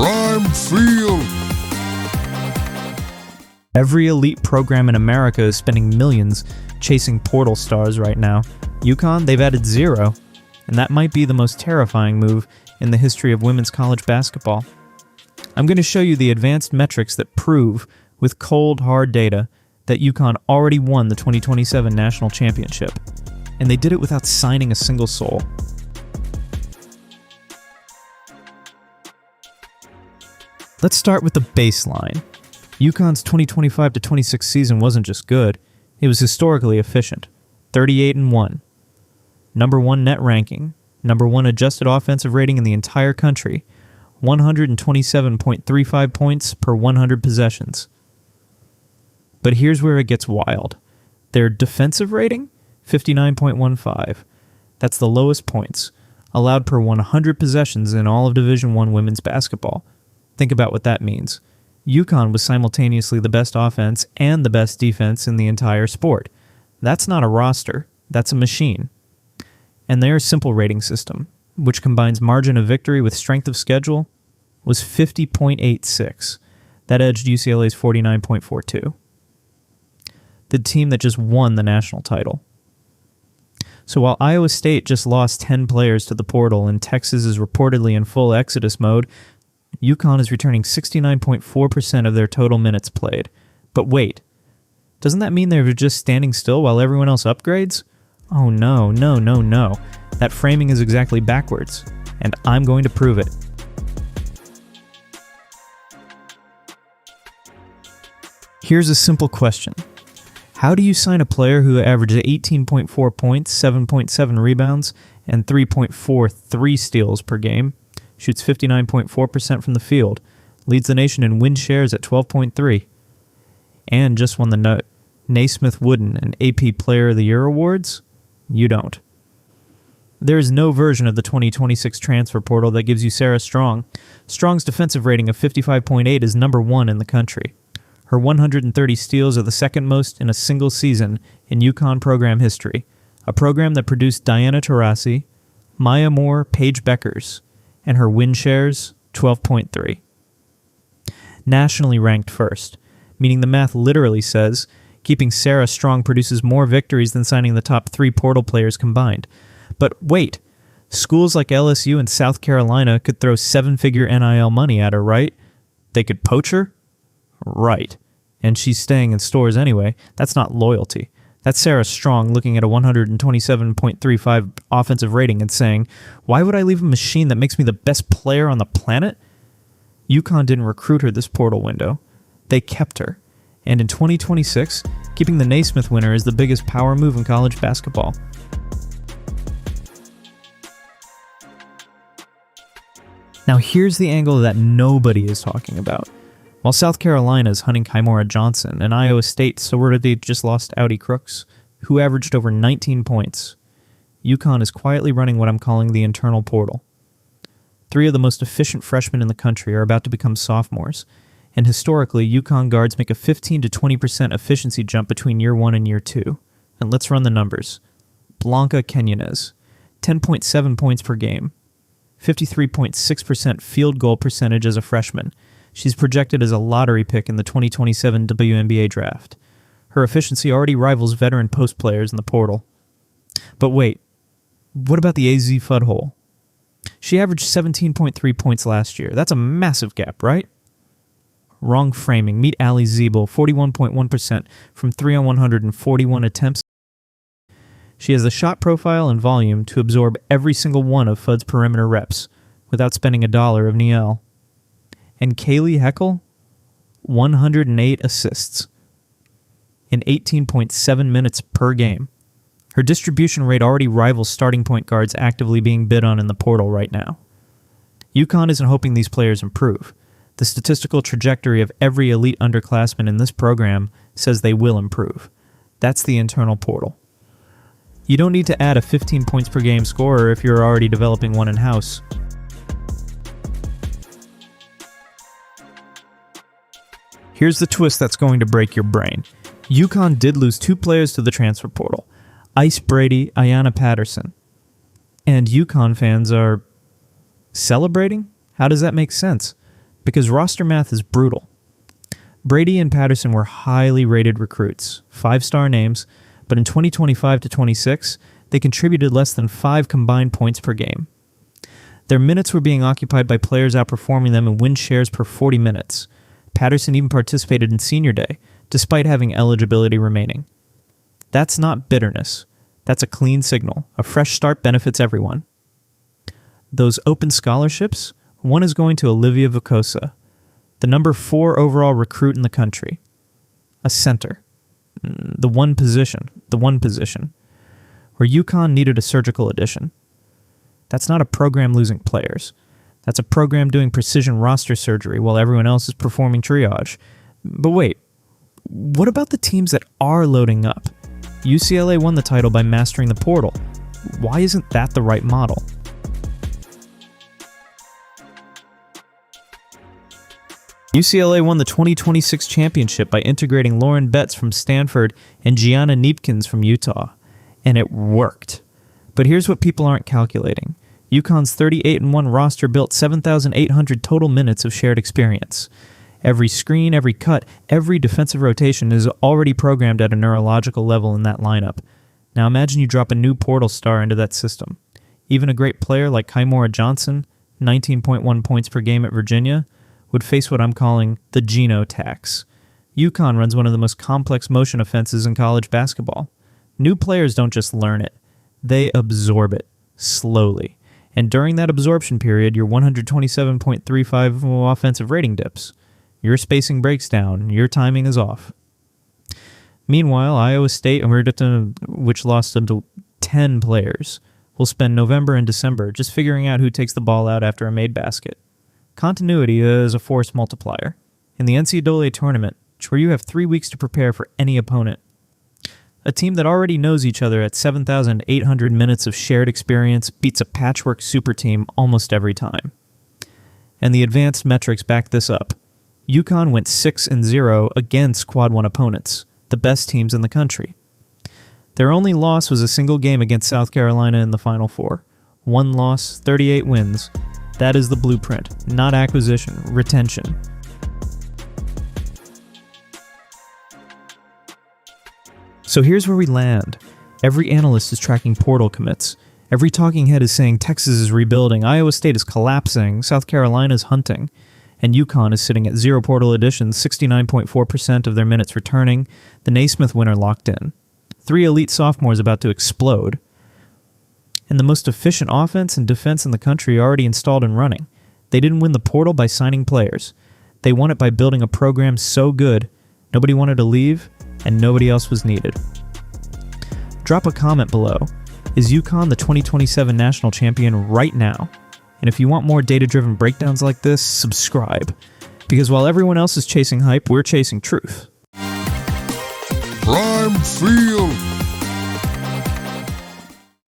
Prime Field. Every elite program in America is spending millions chasing portal stars right now. UConn, they've added 0, and that might be the most terrifying move in the history of women's college basketball. I'm going to show you the advanced metrics that prove, with cold, hard data, that UConn already won the 2027 national championship, and they did it without signing a single soul. Let's start with the baseline. UConn's 2025-26 season wasn't just good, it was historically efficient. 38-1. Number 1 net ranking, number 1 adjusted offensive rating in the entire country, 127.35 points per 100 possessions. But here's where it gets wild. Their defensive rating? 59.15. That's the lowest points allowed per 100 possessions in all of Division I women's basketball. Think about what that means. UConn was simultaneously the best offense and the best defense in the entire sport. That's not a roster, that's a machine. And their simple rating system, which combines margin of victory with strength of schedule, was 50.86. That edged UCLA's 49.42. The team that just won the national title. So while Iowa State just lost 10 players to the portal and Texas is reportedly in full exodus mode, UConn is returning 69.4% of their total minutes played. But wait, doesn't that mean they're just standing still while everyone else upgrades? Oh no. That framing is exactly backwards, and I'm going to prove it. Here's a simple question. How do you sign a player who averages 18.4 points, 7.7 rebounds, and 3.43 steals per game, shoots 59.4% from the field, leads the nation in win shares at 12.3, and just won the Naismith Wooden and AP Player of the Year awards? You don't. There is no version of the 2026 transfer portal that gives you Sarah Strong. Strong's defensive rating of 55.8 is number 1 in the country. Her 130 steals are the second most in a single season in UConn program history, a program that produced Diana Taurasi, Maya Moore, Paige Beckers, and her win shares, 12.3. Nationally ranked first, meaning the math literally says keeping Sarah Strong produces more victories than signing the top 3 portal players combined. But wait, schools like LSU and South Carolina could throw 7-figure NIL money at her, right? They could poach her? Right. And she's staying in stores anyway. That's not loyalty. That's Sarah Strong looking at a 127.35 offensive rating and saying, why would I leave a machine that makes me the best player on the planet? UConn didn't recruit her this portal window. They kept her. And in 2026, keeping the Naismith winner is the biggest power move in college basketball. Now here's the angle that nobody is talking about. While South Carolina is hunting Kymora Johnson, and Iowa State sorely just lost Audi Crooks, who averaged over 19 points, UConn is quietly running what I'm calling the internal portal. 3 of the most efficient freshmen in the country are about to become sophomores, and historically, UConn guards make a 15 to 20% efficiency jump between year 1 and year 2. And let's run the numbers. Blanca Quinones, 10.7 points per game, 53.6% field goal percentage as a freshman. She's projected as a lottery pick in the 2027 WNBA draft. Her efficiency already rivals veteran post players in the portal. But wait, what about the AZ Fudhole? She averaged 17.3 points last year. That's a massive gap, right? Wrong framing. Meet Ali Zeeble, 41.1% from 3 on 141 attempts. She has the shot profile and volume to absorb every single one of Fud's perimeter reps without spending $1 of Niel. And Kaylee Heckel, 108 assists in 18.7 minutes per game. Her distribution rate already rivals starting point guards actively being bid on in the portal right now. UConn isn't hoping these players improve. The statistical trajectory of every elite underclassman in this program says they will improve. That's the internal portal. You don't need to add a 15 points per game scorer if you're already developing one in-house. Here's the twist that's going to break your brain. UConn did lose 2 players to the transfer portal, Ice Brady, Ayanna Patterson. And UConn fans are celebrating? How does that make sense? Because roster math is brutal. Brady and Patterson were highly rated recruits, 5-star names, but in 2025 to 26, they contributed less than 5 combined points per game. Their minutes were being occupied by players outperforming them in win shares per 40 minutes. Patterson even participated in senior day, despite having eligibility remaining. That's not bitterness. That's a clean signal. A fresh start benefits everyone. Those open scholarships, one is going to Olivia Vicosa, the number 4 overall recruit in the country. A center. The one position. Where UConn needed a surgical addition. That's not a program losing players. That's a program doing precision roster surgery while everyone else is performing triage. But wait, what about the teams that are loading up? UCLA won the title by mastering the portal. Why isn't that the right model? UCLA won the 2026 championship by integrating Lauren Betts from Stanford and Gianna Neepkins from Utah. And it worked. But here's what people aren't calculating. UConn's 38-1 roster built 7,800 total minutes of shared experience. Every screen, every cut, every defensive rotation is already programmed at a neurological level in that lineup. Now imagine you drop a new portal star into that system. Even a great player like Kymora Johnson, 19.1 points per game at Virginia, would face what I'm calling the Geno tax. UConn runs one of the most complex motion offenses in college basketball. New players don't just learn it. They absorb it, slowly. And during that absorption period, your 127.35 offensive rating dips. Your spacing breaks down, your timing is off. Meanwhile, Iowa State, which lost up to 10 players, will spend November and December just figuring out who takes the ball out after a made basket. Continuity is a force multiplier. In the NCAA tournament, where you have 3 weeks to prepare for any opponent, a team that already knows each other at 7,800 minutes of shared experience beats a patchwork super team almost every time. And the advanced metrics back this up. UConn went 6-0 against Quad 1 opponents, the best teams in the country. Their only loss was a single game against South Carolina in the Final Four. 1 loss, 38 wins. That is the blueprint, not acquisition, retention. So here's where we land. Every analyst is tracking portal commits. Every talking head is saying Texas is rebuilding, Iowa State is collapsing, South Carolina is hunting, and UConn is sitting at 0 portal additions, 69.4% of their minutes returning, the Naismith winner locked in. 3 elite sophomores about to explode. And the most efficient offense and defense in the country already installed and running. They didn't win the portal by signing players. They won it by building a program so good, nobody wanted to leave, and nobody else was needed. Drop a comment below. Is UConn the 2027 national champion right now? And if you want more data-driven breakdowns like this, subscribe. Because while everyone else is chasing hype, we're chasing truth. Prime Field.